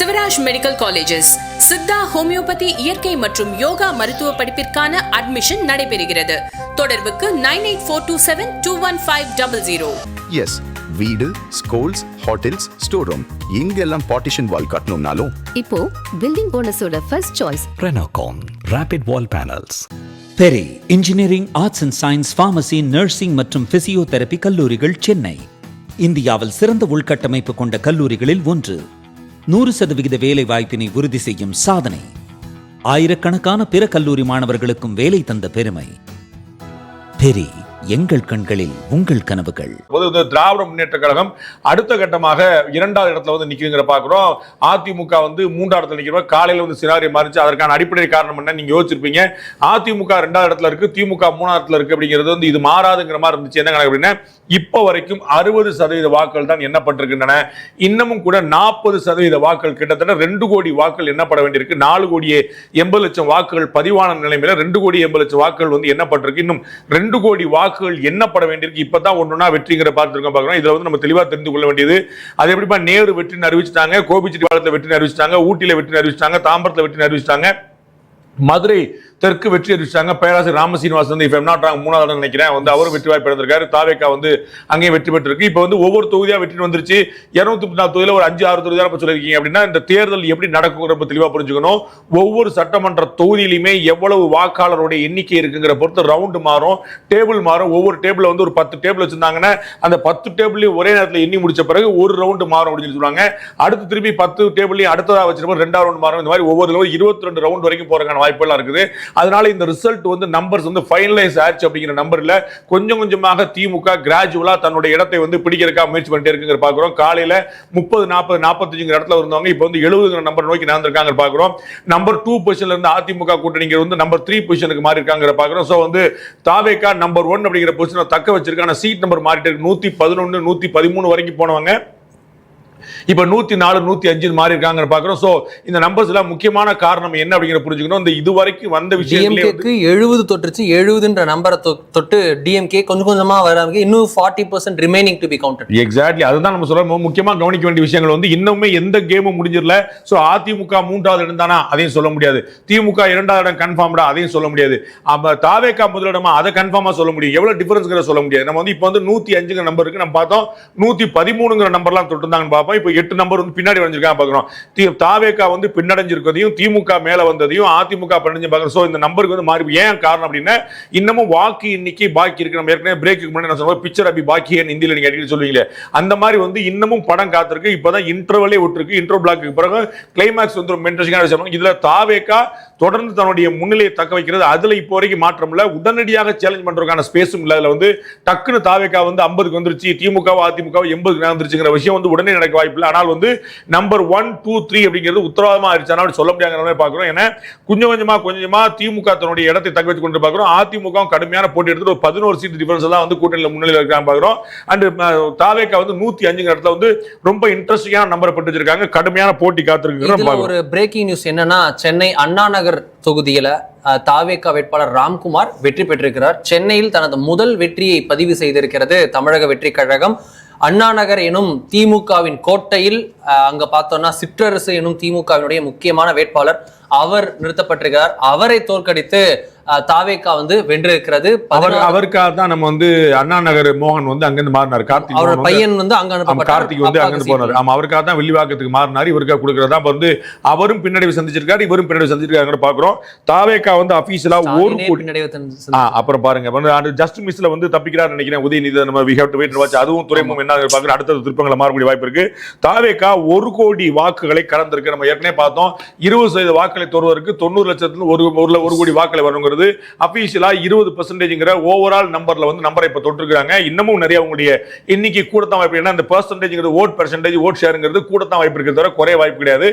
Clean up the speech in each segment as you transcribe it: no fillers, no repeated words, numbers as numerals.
Shivraj medical colleges Siddha homeopathy இயற்கை மற்றும் யோகா மருத்துவ படிப்பிற்கான அட்மிஷன் நடைபெறுகிறது. தொடர்புக்கு 9842721500. எஸ், வீடு, ஸ்கூல்ஸ், ஹோட்டல்ஸ், ஸ்டோர் ரூம் இங்கெல்லாம் பார்ட்டிஷன் வால் கட்டணும்னாலும் இப்போ பில்டிங் ஓனர்ஸோட first choice Renocon Rapid Wall Panels. Peri engineering, arts and science, pharmacy, nursing மற்றும் பிசியோதெரபி கல்லூரிகள் சென்னை. இந்தியாவில் சிறந்த உள்கட்டமைப்பு கொண்ட கல்லூரிகளில் ஒன்று. 100% வேலை வாய்ப்பினை உறுதி செய்யும் சாதனை. ஆயிரக்கணக்கான பிற கல்லூரி மாணவர்களுக்கும் வேலை தந்த பெருமை. பெரி, எங்கள் கண்களில் உங்கள் கனவுகள். திராவிட முன்னேற்ற கழகம் அடுத்த கட்டமாக 2வது இடத்துல வந்து நிக்குதுங்கிற பாக்குறோம். அதிமுக வந்து 3வது இடத்துல நிக்கிறோம். காலையில வந்து சினாரியோ மாறிச்சு. அதற்கான அடிப்படை காரணம் என்ன நீங்க யோசிச்சிருப்பீங்க. அதிமுக 2வது இடத்துல இருக்கு, திமுக 3வது இடத்துல இருக்கு அப்படிங்கிறது வந்து இது மாறாதுங்கிற மாதிரி இருந்துச்சு. என்ன கணக்கு அப்படின்னா இப்போ வரைக்கும் 60% வாக்குகள் தான் எண்ணப்பட்டிருக்கின்றன. இன்னமும் கூட 40% வாக்குகள், கிட்டத்தட்ட 2 கோடி வாக்குகள் எண்ணப்பட வேண்டியிருக்கு. 4,80,00,000 வாக்குகள் பதிவான நிலைமையில 2,80,00,000 வாக்குகள் வந்து எண்ணப்பட்டிருக்கு. இன்னும் 2 கோடி வாக்குகள் எண்ணப்பட வேண்டியிருக்கு. இப்பதான் ஒண்ணுனா வெற்றிங்கிற பார்த்துருக்கோம் பார்க்கிறோம். இதுல வந்து நம்ம தெளிவா தெரிந்து கொள்ள வேண்டியது, அது எப்படிப்பா நேரு வெற்றின்னு அறிவிச்சிட்டாங்க, கோபிச்செட்டிப்பாளையத்துல வெற்றின்னு அறிவிச்சிட்டாங்க, ஊட்டியில வெற்றின்னு அறிவிச்சிட்டாங்க, தாம்பரத்துல வெற்றின்னு அறிவிச்சிட்டாங்க, மதுரை தெற்கு வெற்றி அறிவிச்சாங்க. பேராசிரியர் ராமசீனிவாசன் வந்து இப்ப நாட் 3வது நினைக்கிறேன் வந்து அவரும் வெற்றி வாய்ப்பு எடுத்திருக்காரு. தாவேக்கா வந்து அங்கேயும் வெற்றி பெற்றிருக்கு. இப்ப வந்து ஒவ்வொரு தொகுதியா வெற்றி வந்துருச்சு. 234 தொகுதியில ஒரு 5-6 தொகுதியா சொல்லிருக்கீங்க அப்படின்னா இந்த தேர்தல் எப்படி நடக்கும் ரொம்ப தெளிவா புரிஞ்சுக்கணும். ஒவ்வொரு சட்டமன்ற தொகுதியிலுமே எவ்வளவு வாக்காளருடைய எண்ணிக்கை இருக்குங்கிற பொறுத்து ரவுண்டு மாறும், டேபிள் மாறும். ஒவ்வொரு டேபிள் வந்து ஒரு 10 டேபிள் வச்சிருந்தாங்கன்னா அந்த 10 டேபிளையும் ஒரே நேரத்தில் எண்ணி முடிச்ச பிறகு ஒரு ரவுண்டு மாறும் அப்படின்னு சொல்லுவாங்க. அடுத்து திருப்பி 10 டேபிளையும் அடுத்ததாக வச்சிருப்போம் 2வது ரவுண்டு மாறும். இந்த மாதிரி ஒவ்வொரு 22 ரவுண்ட் வரைக்கும் போறதுக்கான வாய்ப்புகள் இருக்குது. அதனால இந்த ரிசல்ட் வந்து நம்பர்ஸ் வந்து ஃபைனலைஸ் ஆச்சு அப்படிங்கிற நம்பர்ல கொஞ்சம் கொஞ்சமாக திமுக கிராஜுவலா தன்னுடைய இடத்தை வந்து பிடிக்கிறதுக்காக முயற்சி பண்ணிட்டே இருக்குங்கிற பாக்குறோம். காலையில 30, 40, 45 இடத்துல இருந்தவங்க இப்ப வந்து 70 நம்பர் நோக்கி நடந்திருக்காங்க பாக்குறோம். நம்பர் 2 பொசிஷன்ல இருந்து அதிமுக கூட்டணிங்க வந்து நம்பர் 3 பொசிஷனுக்கு மாறி இருக்காங்க பாக்குறோம். சோ வந்து தாவேகா நம்பர் 1 அப்படிங்கிற பொசிஷனை தக்க வச்சிருக்கான சீட் நம்பர் மாறிட்டு இருக்கு. 111, 113 வரைக்கும் போனவங்க இப்ப 104, 105 மாறி இருக்காங்க பாக்குறோம். சோ இந்த நம்பர்ஸ் எல்லாம் முக்கியமான காரணம் என்ன அப்படிங்கற புரிஞ்சுக்கணும். இந்த இதுவரைக்கும் வந்த விஷயங்களே 70 தொட்டுச்சு. 70ன்ற நம்பரை தொட்டு டிஎம்கே கொஞ்சம் கொஞ்சமா வராங்க. இன்னும் 40% remaining to be counted. Exactly அதுதான் நம்ம சொல்றோம். முக்கியமா கவனிக்க வேண்டிய விஷயங்கள் வந்து இன்னுமே எந்த கேமும் முடிஞ்சிரல. சோ அதிமுக 3வது இடம் தானா அதையும் சொல்ல முடியாது. திமுக 2வது இடம் கன்ஃபார்ம்டா அதையும் சொல்ல முடியாது. அப்ப தாவேகா முதலிடமா அதை கன்ஃபார்மா சொல்ல முடியும். எவ்வளவு டிஃபரன்ஸ்ங்கற சொல்ல முடியாது. நம்ம வந்து இப்போ வந்து 105ங்கிற நம்பர் இருக்கு. நம்ம பார்த்தோம் 113ங்கிற நம்பர்லாம் தொட்டுந்தாங்கன்னு பாப்போம். இப்போ 8 நம்பர் வந்து பின்னாடி வந்திருக்காங்க பாக்குறோம். தாவேகா வந்து பின்னடைஞ்சிருக்கதையும் திமுக மேல வந்ததையும் அதிமுக பின்னடைஞ்சு பாக்குறோம். சோ இந்த நம்பருக்கு வந்து மாறி ஏன் காரணம் அப்படின்னா இன்னமும் வாக்கு எண்ணிக்கை பாக்கி இருக்கு. நம்ம ஏற்கனவே பிரேக்குக்கு முன்னாடி நான் சொன்னேன் பிக்சர் அபி பாக்கி ஹிந்தியில நீங்க அடிக்கடி சொல்லுவீங்களே அந்த மாதிரி வந்து இன்னமும் படம் காத்திருக்கு. இப்பதான் இன்டர்வலே விட்டுருக்கு. இன்ட்ரோ பிளாக்கு பிறகு கிளைமாக்ஸ் வந்து ரொம்ப இன்ட்ரெஸ்டிங்கான விஷயம். இதுல தாவேகா தொடர்ந்து தன்னுடைய முன்னிலையை தக்க வைக்கிறது. அதுல இப்போ வரைக்கும் மாற்றம் இல்ல. உடனடியாக சேலஞ்ச் பண்றதுக்கான ஸ்பேஸும் இல்ல. அதுல வந்து டக்குன்னு தாவேகா வந்து 50க்கு வந்துருச்சு, திமுக அதிமுக 80க்கு வந்துருச்சுங்கிற விஷயம் வந்து உடனே நடக்க வாய்ப்பு இல்லை. ஆனால் வந்து நம்பர் 1, 2, 3 அப்படிங்கிறது உத்தரவாதமா ஆயிடுச்சானா அப்படி சொல்ல முடியாத பாக்குறோம். ஏன்னா கொஞ்சம் கொஞ்சமா திமுக தன்னுடைய இடத்தை தக்க வச்சு கொண்டு பாக்குறோம். அதிமுக கடுமையான போட்டி எடுத்து ஒரு 11 சீட் டிஃபரன்ஸ் தான் வந்து கூட்டணியில முன்னிலையில் இருக்காங்க பாக்குறோம். அண்ட் தாவேகா வந்து 105 இடத்துல வந்து ரொம்ப இன்ட்ரெஸ்டிங்கான நம்பர் போட்டு வச்சிருக்காங்க. கடுமையான போட்டி காத்திருக்கு. ஒரு பிரேக்கிங் நியூஸ் என்னன்னா சென்னை அண்ணா நகர் தொகுதியில தாவேகா வேட்பாளர் ராம்குமார் வெற்றி பெற்றிருக்கிறார். சென்னையில் தனது முதல் வெற்றியை பதிவு செய்திருக்கிறது தமிழக வெற்றி கழகம். அண்ணா நகர் எனும் திமுகவின் கோட்டையில் அங்க பார்த்தோம்னா சிற்றரசு எனும் திமுகவினுடைய முக்கியமான வேட்பாளர் அவர் நிறுத்தப்பட்டிருக்கிறார். அவரை தோற்கடித்து தாவேகா வந்து வென்றிருக்கிறது. அவருக்காக தான் நம்ம வந்து அண்ணா நகர் மோகன் வந்து அங்கிருந்து மாறினார். கார்த்திக் அவரோட பையன் வந்து அங்க கார்த்திக் வந்து அங்கிருந்து போனார். ஆமா, அவருக்காக தான் வெள்ளிவாக்கத்துக்கு மாறினார். இவருக்காக கொடுக்கறதா வந்து அவரும் பின்னடைவு சந்திச்சிருக்காரு, இவரும் பின்னடைவு சந்திச்சிருக்காங்க பாக்குறோம். தாவேகா வந்து அபிஷியலா ஒரு அப்புறம் பாருங்க ஜஸ்ட் மிஸ்ல வந்து தப்பிக்கிறார் நினைக்கிறேன் உதயநிதி. நம்ம we have to wait watch. அதுவும் துறைமுகம் என்ன பாக்குற அடுத்த திருப்பங்களை மாறக்கூடிய வாய்ப்பு இருக்கு. தாவேகா 1 கோடி வாக்குகளை கடந்திருக்கு. நம்ம ஏற்கனவே பார்த்தோம் 20% வாக்குகளை தோறுவதற்கு 90 லட்சத்துல 1 கோடி வாக்குகளை வரணுங்கிறது அபிஷியலா 20% ஓவரால் நம்பர்ல வந்து நம்பரை இப்ப தொட்டிருக்காங்க. இன்னமும் நிறைய உங்களுடைய எண்ணிக்கை கூடத்தான் வாய்ப்பு. ஏன்னா இந்த பெர்சன்டேஜ்ங்கிறது ஓட் பெர்சன்டேஜ் ஓட் ஷேருங்கிறது கூடத்தான் வாய்ப்பு இருக்கிறது தவிர குறைய வாய்ப்பு கிடையாது.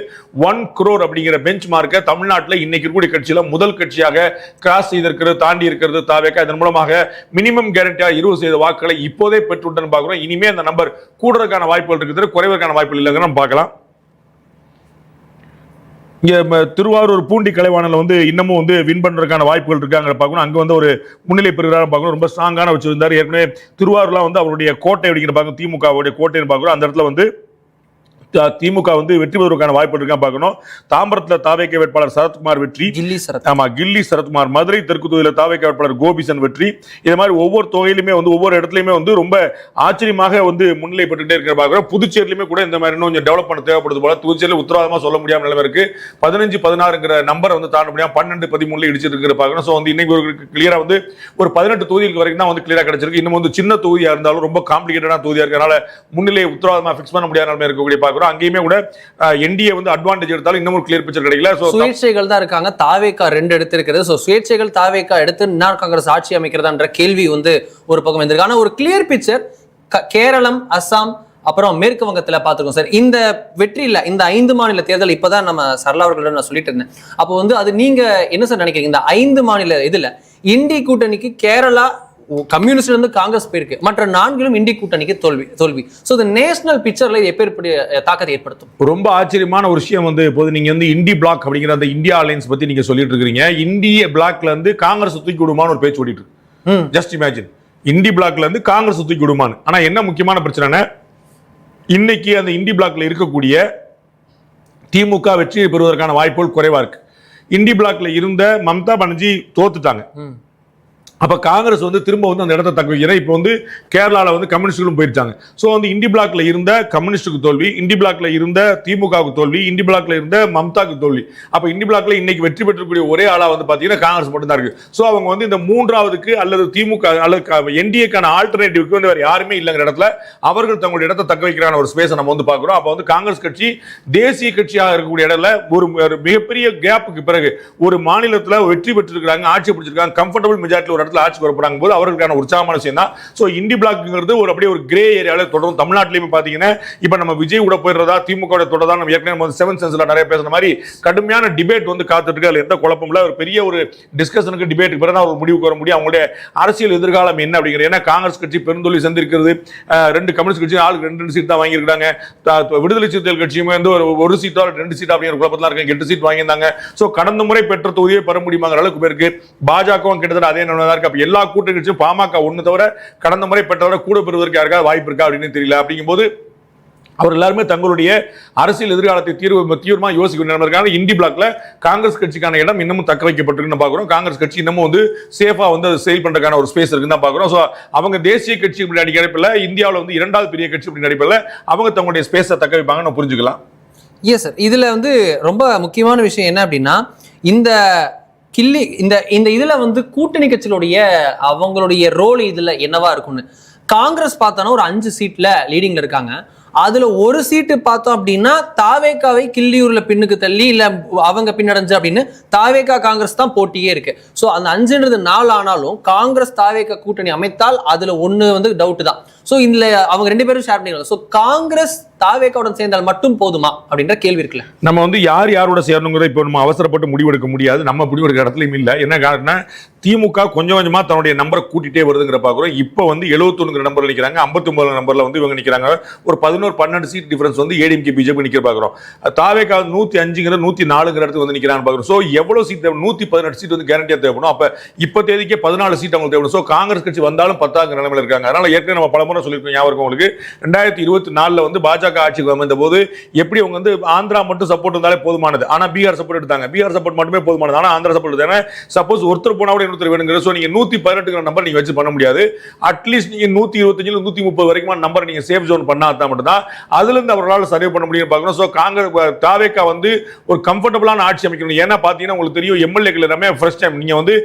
1 crore அப்படிங்கிற பெஞ்ச் மார்க்கை தமிழ்நாட்டில் இன்னைக்கு இருக்கக்கூடிய கட்சியில முதல் கட்சியாக கிராஸ் செய்திருக்கிறது, தாண்டி இருக்கிறது தாவேகா. இதன் மூலமாக மினிமம் கேரண்டியா 20% வாக்குகளை இப்போதே பெற்றுவிட்டன்னு பார்க்கிறோம். இனிமே அந்த நம்பர் கூடுறதுக்கான வாய்ப்புகள் இருக்குது, குறைவதற்கான வாய்ப்புகள் இல்லைங்க நம்ம பார்க்கலாம். இங்க திருவாரூர் பூண்டி கலைவாணல வந்து இன்னமும் வந்து வின் பண்றதுக்கான வாய்ப்புகள் இருக்காங்க பார்க்கணும். அங்க வந்து ஒரு முன்னிலை பெறுகிறார் பார்க்கணும். ரொம்ப ஸ்ட்ராங்கான வச்சிருந்தாரு. ஏற்கனவே திருவாரூர்லாம் வந்து அவருடைய கோட்டை அப்படிங்கிற பார்க்கணும், திமுகவுடைய கோட்டைன்னு பார்க்குறோம். அந்த இடத்துல வந்து திமுக வந்து வெற்றி பெறுவதற்கான வாய்ப்பு இருக்கா பார்க்கணும். தாம்பரத்தில் தாவேக வேட்பாளர் சரத்குமார் வெற்றி, கில்லி சரத்குமார், மதுரை தெற்கு தொகுதியில் தாவேக வேட்பாளர் கோபிசன் வெற்றி. இது மாதிரி ஒவ்வொரு தொகையிலுமே வந்து ஒவ்வொரு இடத்துலையுமே வந்து ரொம்ப ஆச்சரியமாக வந்து முன்னிலை பெற்றுட்டே இருக்கிற பார்க்கிறோம். புதுச்சேரியிலுமே கூட இந்த மாதிரி கொஞ்சம் டெவலப் பண்ண தேவைப்படுது போல. புதுச்சேரியில் உத்தரவாதமா சொல்ல முடியாம நிலைமை இருக்கு. 15-16 நம்பரை வந்து தாண்ட முடியாம 12-13 இடிச்சிட்டு இருக்கிற பார்க்கணும். ஸோ வந்து இன்னைக்கு ஒரு கிளியரா வந்து ஒரு 18 தொகுதிகளுக்கு வரைக்கும் தான் வந்து கிளியரா கிடைச்சிருக்கு. இன்னும் வந்து சின்ன தொகுதியா இருந்தாலும் ரொம்ப காம்ப்ளிகேட்டடான தொகுதியா இருக்கிறனால முன்னிலையை உத்தரவாதமா ஃபிக்ஸ் பண்ண முடியாத நிலைமை இருக்கக்கூடிய பார்க்கிறோம். அங்கேயுமே கூட என்டிஏ வந்து அட்வான்டேஜ் எடுத்தாலும் இன்னும் ஒரு கிளியர் பிக்சர் கிடைக்கல. சுயேட்சைகள் தான் இருக்காங்க. தாவேகா 2 எடுத்திருக்கிறது. சோ சுயேட்சைகள் தாவேகா எடுத்து என்ஆர் காங்கிரஸ் ஆட்சி அமைக்கிறதான்ற கேள்வி வந்து ஒரு பக்கம் வந்திருக்கு. ஆனா ஒரு கிளியர் பிக்சர் கேரளம், அஸ்ஸாம், அப்புறம் மேற்கு வங்கத்துல பாத்துருக்கோம் சார். இந்த வெற்றியில இந்த 5 மாநில தேர்தல் இப்பதான் நம்ம சரளா அவர்களிடம் நான் சொல்லிட்டு இருந்தேன். அப்போ வந்து அது நீங்க என்ன சார் நினைக்கிறீங்க? இந்த 5 மாநில இதுல இண்டி கூட்டணிக்கு கேரளா கம்யூனிஸ்ட்ல இருந்து காங்கிரஸ் போயிருக்கு, மற்ற 4லும் இண்டி கூட்டணிக்கு தோல்வி. சோ இந்த நேஷனல் பிக்சர்ல எப்படி தாக்கத்தை ஏற்படுத்தும்? ரொம்ப ஆச்சரியமான ஒரு விஷயம் வந்து இப்போது நீங்க வந்து இண்டி பிளாக் அப்படிங்கிற அந்த இந்தியா அலையன்ஸ் பத்தி நீங்க சொல்லிட்டு இருக்கீங்க. இந்திய பிளாக்ல இருந்து காங்கிரஸ் தூக்கி விடுமான்னு ஒரு பேச்சு ஓடிட்டு இருக்கு. ஜஸ்ட் இமேஜின், இண்டி பிளாக்ல இருந்து காங்கிரஸ் தூக்கி விடுமான்னு. ஆனா என்ன முக்கியமான பிரச்சனை, இன்னைக்கு அந்த இண்டி பிளாக்ல இருக்கக்கூடிய திமுக வெற்றி பெறுவதற்கான வாய்ப்புகள் குறைவா இருக்கு. இண்டி பிளாக்ல இருந்த மம்தா பானர்ஜி தோத்துட்டாங்க. அப்ப காங்கிரஸ் வந்து திரும்ப வந்து அந்த இடத்தை தக்க வைக்கிற. இப்போ வந்து கேரளாவில் வந்து கம்யூனிஸ்டுகளும் போயிருச்சாங்க. ஸோ வந்து இண்டி பிளாக்ல இருந்த கம்யூனிஸ்டுக்கு தோல்வி, இண்டி பிளாக்ல இருந்த திமுகவுக்கு தோல்வி, இண்டி பிளாக்ல இருந்த மம்தாக்கு தோல்வி. அப்ப இண்டி பிளாக்ல இன்னைக்கு வெற்றி பெற்றக்கூடிய ஒரே ஆளா வந்து பாத்தீங்கன்னா காங்கிரஸ் மட்டும் தான் இருக்கு. ஸோ அவங்க வந்து இந்த 3வதுக்கு அல்லது திமுக அல்லது என்டிஏக்கான ஆல்டர்னேட்டிவ்க்கு வந்து வேற யாருமே இல்லைங்கிற இடத்துல அவர்கள் தங்களுடைய இடத்தை தக்க வைக்கிறான ஒரு ஸ்பேஸை நம்ம வந்து பாக்குறோம். அப்ப வந்து காங்கிரஸ் கட்சி தேசிய கட்சியாக இருக்கக்கூடிய இடத்துல ஒரு மிகப்பெரிய கேப்புக்கு பிறகு ஒரு மாநிலத்தில் வெற்றி பெற்றிருக்கிறாங்க, ஆட்சி பிடிச்சிருக்காங்க, கம்ஃபர்டபுள் மெஜாரிட்டி ஒரு ஆட்சி வரப்படாங்க போது அவர்களுக்கான உற்சாகமான விஷயம் தான். சோ இண்டி பிளாக்ங்கிறது ஒரு அப்படியே ஒரு கிரே ஏரியால தொடரும். தமிழ்நாட்டிலேயே பாத்தீங்கன்னா இப்ப நம்ம விஜய் கூட போயிடுறதா திமுக தொடரதா நம்ம ஏற்கனவே 7 சென்ஸ்ல நிறைய பேசுற மாதிரி கடுமையான டிபேட் வந்து காத்துட்டு இருக்கு. அதுல எந்த குழப்பம் இல்ல. ஒரு பெரிய ஒரு டிஸ்கஷனுக்கு டிபேட்டுக்கு பிறகு ஒரு முடிவுக்கு வர முடியும். அவங்களுடைய அரசியல் எதிர்காலம் என்ன அப்படிங்கிறது. ஏன்னா காங்கிரஸ் கட்சி பெருந்தொழில் சந்திருக்கிறது. 2 கம்யூனிஸ்ட் கட்சி ஆளுக்கு 2 சீட் தான் வாங்கியிருக்காங்க. விடுதலை சிறுத்தைகள் கட்சியுமே வந்து ஒரு சீட்டோ 2 சீட் அப்படிங்கிற குழப்பத்தில் இருக்காங்க. 8 சீட் வாங்கியிருந்தாங்க. சோ கடந்த முறை பெற்ற தொகுதியை பெற முடியுமாங்கிற அளவுக்கு பேருக்கு பாஜகவும் கிட்டத்தட்ட அதே நிலைமை தான் இருக்கு. எல்லா கூட்டணி கட்சியும் பாமக ஒண்ணு தவிர கடந்த முறை பெற்றவரை கூட பெறுவதற்கு யாருக்காவது வாய்ப்பு இருக்கா அப்படின்னு தெரியல. அப்படிங்கும்போது அவர் எல்லாருமே தங்களுடைய அரசியல் எதிர்காலத்தை தீவிரமா யோசிக்க இண்டி பிளாக்ல காங்கிரஸ் கட்சிக்கான இடம் இன்னமும் தக்க வைக்கப்பட்டிருக்குன்னு பாக்குறோம். காங்கிரஸ் கட்சி இன்னமும் வந்து சேஃபா வந்து செயல் பண்றதுக்கான ஒரு ஸ்பேஸ் இருக்குன்னு பாக்குறோம். சோ அவங்க தேசிய கட்சி இப்படி அடிப்படையில் இந்தியாவில் வந்து 2வது பெரிய கட்சி இப்படி அடிப்படையில் அவங்க தங்களுடைய ஸ்பேஸை தக்க வைப்பாங்கன்னு புரிஞ்சுக்கலாம். எஸ் சார், இதுல வந்து ரொம்ப முக்கியமான விஷயம் என்ன அப்படின்னா, இந்த கில்லி இந்த இதுல வந்து கூட்டணி கட்சிகளுடைய அவங்களுடைய ரோல் இதுல என்னவா இருக்கும்னு காங்கிரஸ் பார்த்தோன்னா ஒரு 5 சீட்ல லீடிங்ல இருக்காங்க. அதுல ஒரு சீட்டு பார்த்தோம் அப்படின்னா தாவேகாவை கிள்ளியூர்ல பின்னுக்கு தள்ளி இல்ல அவங்க பின்னடைஞ்சு அப்படின்னு தாவேகா காங்கிரஸ் தான் போட்டியே இருக்கு. சோ அந்த 5ன்றது 4 ஆனாலும் காங்கிரஸ் தாவேகா கூட்டணி அமைத்தால் அதுல 1 வந்து டவுட் தான். சோ இதுல அவங்க 2 பேரும் ஷேர் பண்ணிக்கலாம். சோ காங்கிரஸ் தாவேகாவுடன் சேர்ந்தால் மட்டும் போதுமா அப்படின்ற கேள்வி இருக்குல்ல. நம்ம வந்து யாரோட சேரணுங்கிறத இப்போ நம்ம அவசரப்பட்டு முடிவெடுக்க முடியாது. நம்ம முடிவெடுக்கிற இடத்துலயும் இல்லை. என்ன காரணம்னா திமுக கொஞ்சம் கொஞ்சமா தன்னுடைய நம்பரை கூட்டிட்டே வருதுங்கிற பாக்குறோம். இப்போ வந்து 71 நம்பர்ல நிக்கிறாங்க, 59 நம்பர்ல வந்து இவங்க நிக்கிறாங்க. ஒரு 11-12 சீட் டிஃபரன்ஸ் வந்து ஏடிஎம்கே பிஜேபி நிக்கிற பாக்குறோம். தாவேகா 105 104 இடத்துக்கு வந்து நிக்கிறாங்க பாக்குறோம். சோ எவ்வளவு சீட் 118 சீட் வந்து கேரண்டியா தேவைப்படும். அப்ப இப்ப தேதிக்கே 14 சீட் அவங்களுக்கு தேவைப்படும். சோ காங்கிரஸ் கட்சி வந்தாலும் 10 நிலைமையில இருக்காங்க. அதனால ஏற்கனவே நம்ம பலமுறை சொல்லிருக்கோம், ஞாபகம் உங்களுக்கு 2024 வந்து பாஜக ஆட்சிக்கு வந்த போது எப்படி அவங்க வந்து ஆந்திரா மட்டும் சப்போர்ட் இருந்தாலே போதுமானது. ஆனா பீகார் சப்போர்ட் எடுத்தாங்க. பீகார் சப்போர்ட் மட்டுமே போதுமானது. ஆனா ஆந்திரா சப்போர்ட் எடுத்தாங்க. சப்போஸ் ஒருத்தர் போனா கூட இன்னொருத்தர் வேணுங்கிற. சோ நீங்க 118 நம்பர் நீங்க வச்சு பண்ண முடியாது. அட்லீஸ்ட் நீங்க 125 130 வரைக்கும் நம்பர் நீங்க சேஃப் ஜோன் பண்ணா தான் மட்டும் தான் அதுல இருந்து அவர்களால் சர்வே பண்ண முடியும் பார்க்கணும். சோ காங்கிரஸ் தாவேகா வந்து ஒரு கம்ஃபர்டபுளான ஆட்சி அமைக்கணும். ஏன்னா பாத்தீங்கன்னா உங்களுக்கு தெரியும் எம்எல்ஏக்கள் எல்லாமே ஃபர்ஸ்ட் டைம் நீங்க வந்து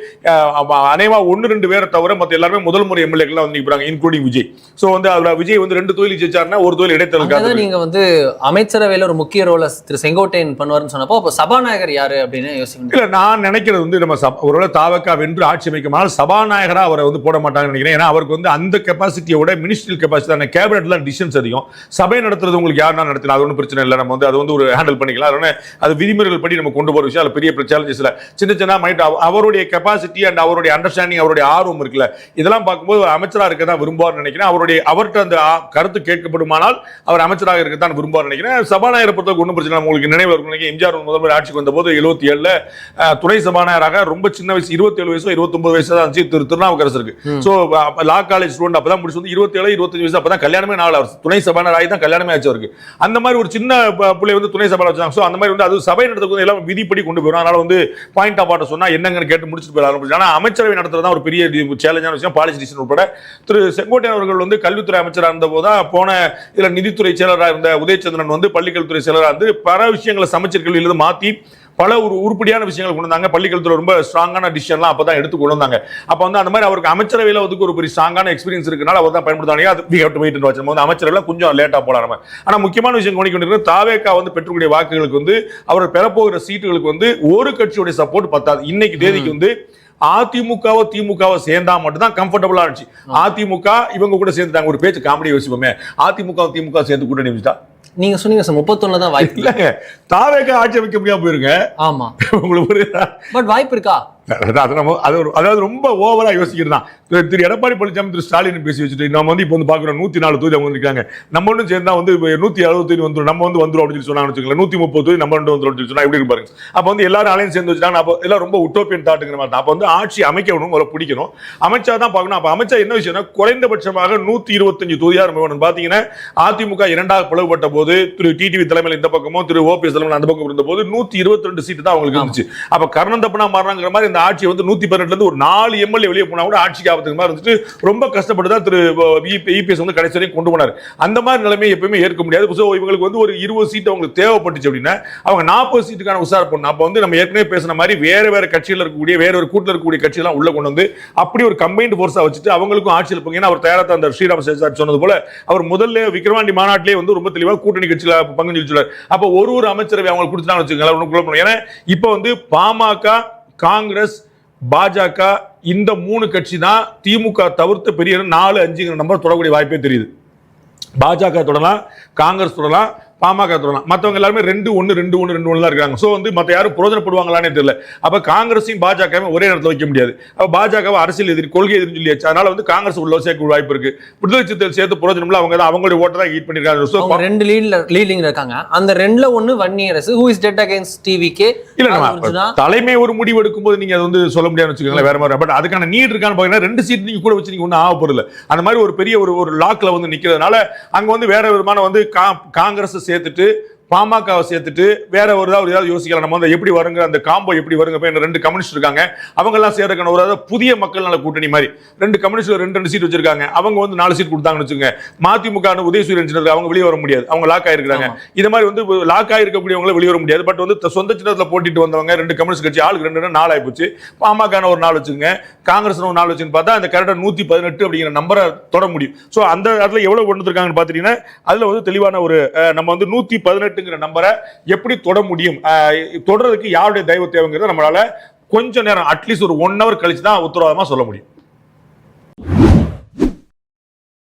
அநேகமா 1-2 பேரை தவிர மத்த எல்லாருமே முதல் முறை எம்எல்ஏக்கள் வந்து நிக்கிறாங்க, இன்க்ளூடிங் விஜய். சோ வந்து அதுல விஜய் வந்து 2 தொகுதியில் ஜெயிச்சாருன்னா ஒரு தொகுதியில் இடைத்தேர்தல் நீங்க வந்து அமைச்சரவையில ஒரு முக்கிய ரோல திரு செங்கோட்டையன் பண்ணுவாருன்னு சொன்னப்போ அப்ப சபாநாயகர் யாரு அப்படின்னு யோசிக்கணும். இல்ல நான் நினைக்கிறது வந்து நம்ம ஒருவேளை தாவேகா வென்று ஆட்சி அமைக்குமானால் சபாநாயகரா அவரை வந்து போட மாட்டாங்கன்னு நினைக்கிறேன். ஏன்னா அவருக்கு வந்து அந்த கெபாசிட்டியோட மினிஸ்ட்ரியல் கெபாசிட்டி கேபினெட்ல டிசிஷன்ஸ் அதிகம். சபை நடத்துறது உங்களுக்கு யாருன்னா நடத்தினா அது ஒன்றும் பிரச்சனை இல்லை. நம்ம வந்து அது வந்து ஒரு ஹேண்டில் பண்ணிக்கலாம். அது விதிமுறைகள் படி நம்ம கொண்டு போற விஷயம். அது பெரிய சேலஞ்சஸ் இல்ல. சின்ன மைட் அவருடைய கெபாசிட்டி அண்ட் அவருடைய அண்டர்ஸ்டாண்டிங் அவருடைய ஆர்வம் இருக்குல்ல, இதெல்லாம் பார்க்கும்போது அமைச்சரா இருக்கதான் விரும்புவார்னு நினைக்கிறேன். அவர்கிட்ட அந்த கருத்து கேட்கப்படுமானால் அவர் அமைச்சர் அமைச்சராக இருக்கத்தான் விரும்புவார் நினைக்கிறேன். சபாநாயகரை பொறுத்தவரைக்கும் ஒன்றும் பிரச்சனை. உங்களுக்கு நினைவு இருக்கும், எம்ஜிஆர் முதல்வர் ஆட்சிக்கு வந்த போது 77ல துணை சபாநாயகராக ரொம்ப சின்ன வயசு 27 வயசோ 29 வயசு தான் இருந்துச்சு திருநாவுக்கரசருக்கு. சோ லா காலேஜ் ஸ்டூடெண்ட் அப்பதான் முடிச்சு வந்து 27 25 வயசு அப்பதான் கல்யாணமே நாள் அவர் துணை சபாநாயகராகி தான் கல்யாணமே ஆச்சு அவருக்கு. அந்த மாதிரி ஒரு சின்ன பிள்ளை வந்து துணை சபாநாயகர் வச்சாங்க. சோ அந்த மாதிரி வந்து அது சபை நடத்துறது எல்லாம் விதிப்படி கொண்டு போயிடும். அதனால வந்து பாயிண்ட் ஆஃப் ஆர்டர் சொன்னா என்னங்கன்னு கேட்டு முடிச்சுட்டு போயிட ஆரம்பிச்சு. ஆனா அமைச்சரவை நடத்துறதா ஒரு பெரிய சேலஞ்சான விஷயம். பாலிசி டிசிஷன் உட்பட திரு செங்கோட்டையன் அவர்கள் வந்து கல்வித்துறை அமைச்சராக இருந்த போதுதான் போன இதுல நிதித்துறை செயலராக இருந்த உதயச்சந்திரன் வந்து பள்ளிக்கல்வித்துறை செயலராக இருந்து பல விஷயங்களை சமைச்சர் கல்வியிலிருந்து மாத்தி பல ஒரு உருப்படியான விஷயங்கள் கொண்டு வந்தாங்க. பள்ளிக்கல்வித்துறை ரொம்ப ஸ்ட்ராங்கான டிசிஷன்லாம் அப்பதான் எடுத்து கொண்டு வந்தாங்க. அப்ப வந்து அந்த மாதிரி அவருக்கு அமைச்சரவையில வந்து ஒரு பெரிய ஸ்ட்ராங்கான எக்ஸ்பீரியன்ஸ் இருக்கனால அவர் தான் பயன்படுத்தாங்க. அது we have to wait and watch. நம்ம வந்து அமைச்சரவையில கொஞ்சம் லேட்டா போலாம். ஆனா முக்கியமான விஷயம் கவனிக்க தாவேகா வந்து பெற்றக்கூடிய வாக்குகளுக்கு வந்து அவர் பெறப்போகிற சீட்டுகளுக்கு வந்து ஒரு கட்சியுடைய சப்போர்ட் பத்தாது. இன்னைக்கு தேதிக்கு வந்து அதிமுகவோ திமுகவோ சேர்ந்தா மட்டும் தான் கம்ஃபர்டபுளா இருந்துச்சு. அதிமுக இவங்க கூட சேர்ந்துட்டாங்க. ஒரு பேச்சு காமெடி யோசிப்போமே, அதிமுக திமுக சேர்ந்து கூட்டணி வச்சுட்டா நீங்க சொன்னீங்க சார் 31 தான் வாய்ப்பு இல்லங்க, தாவேகா ஆட்சி அமைக்க முடியாம போயிருங்க. ஆமா, உங்களுக்கு புரியுதா? பட் வாய்ப்பு இருக்கா? அதாவது ரொம்ப ஓவரா யோசிக்கிறது தான். திரு எடப்பாடி பழனிசாமி திரு ஸ்டாலின் பேசி வச்சுட்டு நம்ம வந்து இப்போ வந்து பாக்குறோம் 104 தொகுதி அவங்க இருக்காங்க. நம்ம ஒன்றும் சேர்ந்தா வந்து 160 தொகுதி வந்துடும், நம்ம வந்து வந்துடும் அப்படின்னு சொன்னாங்க வச்சுக்கோங்களேன். 130 தொகுதி நம்ம வந்து வந்துடும் சொன்னா எப்படி இருப்பாங்க? அப்ப வந்து எல்லாரும் அலையும் சேர்ந்து வச்சுட்டாங்க. அப்போ எல்லாம் ரொம்ப உட்டோப்பியன் தாட்டுங்கிற மாதிரி தான். அப்ப வந்து ஆட்சி அமைக்கணும், ஒரு பிடிக்கணும், அமைச்சா தான் பார்க்கணும். அப்ப அமைச்சா என்ன விஷயம்னா குறைந்தபட்சமாக 125 தொகுதியா நம்ம பாத்தீங்கன்னா அதிமுக இரண்டாக பிளவுபட்ட போது திரு டிடிவி தலைமையில் இந்த பக்கமும் திரு ஓபிஎஸ் தலைமையில் அந்த பக்கம் இருந்த போது 122 சீட்டு தான் அவங்களுக்கு இருந்துச்சு. அப்ப கர்ணந்தப்பனா மாறினாங்கிற மாதிரி இந்த ஆட்சி வந்து 118ல இருந்து ஒரு 4 எம்எல்ஏ வெளியே போனா கூட ஆட்சிக்கு ஆபத்துக்கு மாதிரி இருந்துட்டு ரொம்ப கஷ்டப்பட்டு தான் திரு இபிஎஸ் வந்து கடைசி வரைக்கும் கொண்டு போனார். அந்த மாதிரி நிலைமை எப்பவுமே ஏற்க முடியாது. ஸோ இவங்களுக்கு வந்து ஒரு 20 சீட் அவங்களுக்கு தேவைப்பட்டுச்சு அப்படின்னா அவங்க 40 சீட்டுக்கான உசார் பண்ணணும். அப்போ வந்து நம்ம ஏற்கனவே பேசின மாதிரி வேற கட்சியில் இருக்கக்கூடிய வேற ஒரு கூட்டில் இருக்கக்கூடிய கட்சியெல்லாம் உள்ள கொண்டு வந்து அப்படி ஒரு கம்பைன்டு ஃபோர்ஸா வச்சுட்டு அவங்களுக்கும் ஆட்சியில் இருப்பாங்க. ஏன்னா அவர் தயாரா அந்த ஸ்ரீராம் சேசார் சொன்னது போல அவர் முதல்ல விக்கிரவாண்டி மாநாட்டிலே வந்து ரொம்ப தெளிவாக கூட்டணி கட்சியில் பங்கு சொல்லிச்சுள்ளார். அப்போ ஒரு அமைச்சரவை அவங்களுக்கு கொடுத்துட்டாங்கன்னு வச்சுக்கோங்களேன். ஏன்னா இப்போ வந்து பாமக, காங்கிரஸ், பாஜக இந்த 3 கட்சி தான் திமுக தவிர்த்த பெரிய 4, 5 நம்பர் தொடக்கூடிய வாய்ப்பே தெரியுது. பாஜக தொடலாம், காங்கிரஸ் தொடலாம், பாமக தொடலாம். மற்றவங்க எல்லாருமே 2-1 தான் இருக்காங்க. சோ வந்து மற்ற யாரும் பிரயோஜனப்படுவாங்களானே தெரியல. அப்ப காங்கிரஸையும் பாஜகவும் ஒரே நேரத்தில் வைக்க முடியாது. அப்ப பாஜக அரசியல் எதிரி, கொள்கை எதிரி சொல்லியாச்சு. அதனால வந்து காங்கிரஸ் உள்ள சேர்க்க வாய்ப்பு இருக்கு. விடுதலை சிறுத்தைகள் சேர்த்து பிரயோஜனம் அவங்க தான் அவங்களுடைய ஓட்டை தான் ஹீட் பண்ணிருக்காங்க. 2 லீடிங் இருக்காங்க. அந்த 2ல 1 Vanniyarasu who is dead against TVK. இல்ல தலைமை ஒரு முடிவு எடுக்கும் போது நீங்க அது வந்து சொல்ல முடியாதுன்னு வச்சுக்கோங்களேன், வேற மாதிரி. பட் அதுக்கான நீட் இருக்கான்னு பாத்தீங்கன்னா 2 சீட் நீங்க கூட வச்சு நீங்க ஒன்னும் ஆக போறதில்ல. அந்த மாதிரி ஒரு பெரிய ஒரு லாக்ல வந்து நிக்கிறதுனால அங்க வந்து வேற விதமான வந்து காங்கிரஸ் சேர்த்துட்டு பாமகவை சேர்த்துட்டு வேற ஒரு ஏதாவது யோசிக்கலாம். நம்ம வந்து எப்படி வருங்க, அந்த காம்போ எப்படி வருங்க. 2 கம்யூனிஸ்ட் இருக்காங்க, அவங்க எல்லாம் சேர்றதுக்கான ஒரு புதிய மக்கள் நல கூட்டணி மாதிரி 2 கம்யூனிஸ்ட் 2 சீட் வச்சிருக்காங்க. அவங்க வந்து 4 சீட் கொடுத்தாங்கன்னு வச்சுக்கோங்க. மதிமுக உதயசூரியன் அவங்க வெளியே வர முடியாது, அவங்க லாக் ஆயிருக்காங்க. இது மாதிரி வந்து லாக் ஆயிருக்கக்கூடியவங்களை வெளியே வர முடியாது. பட் வந்து சொந்த சின்னத்தில் போட்டிட்டு வந்தவங்க 2 கம்யூனிஸ்ட் கட்சி ஆளுக்கு 2 4 ஆயிப்போச்சு. பாமக ஒரு 4 வச்சுங்க, காங்கிரஸ் ஒரு 4 வச்சுன்னு பார்த்தா அந்த கரெக்டா 118 அப்படிங்கிற நம்பரை தொட முடியும். ஸோ அந்த இடத்துல எவ்வளவு கொண்டு இருக்காங்கன்னு பாத்தீங்கன்னா அதுல வந்து தெளிவான ஒரு நம்ம வந்து 118 நம்பரை எப்படி தொட முடியும், தொடர்றதுக்கு யாருடைய தயவு தேவைங்கிறத நம்மளால கொஞ்ச நேரம் அட்லீஸ்ட் ஒரு 1 hour கழிச்சு தான் உத்தரவாதமா சொல்ல முடியும்.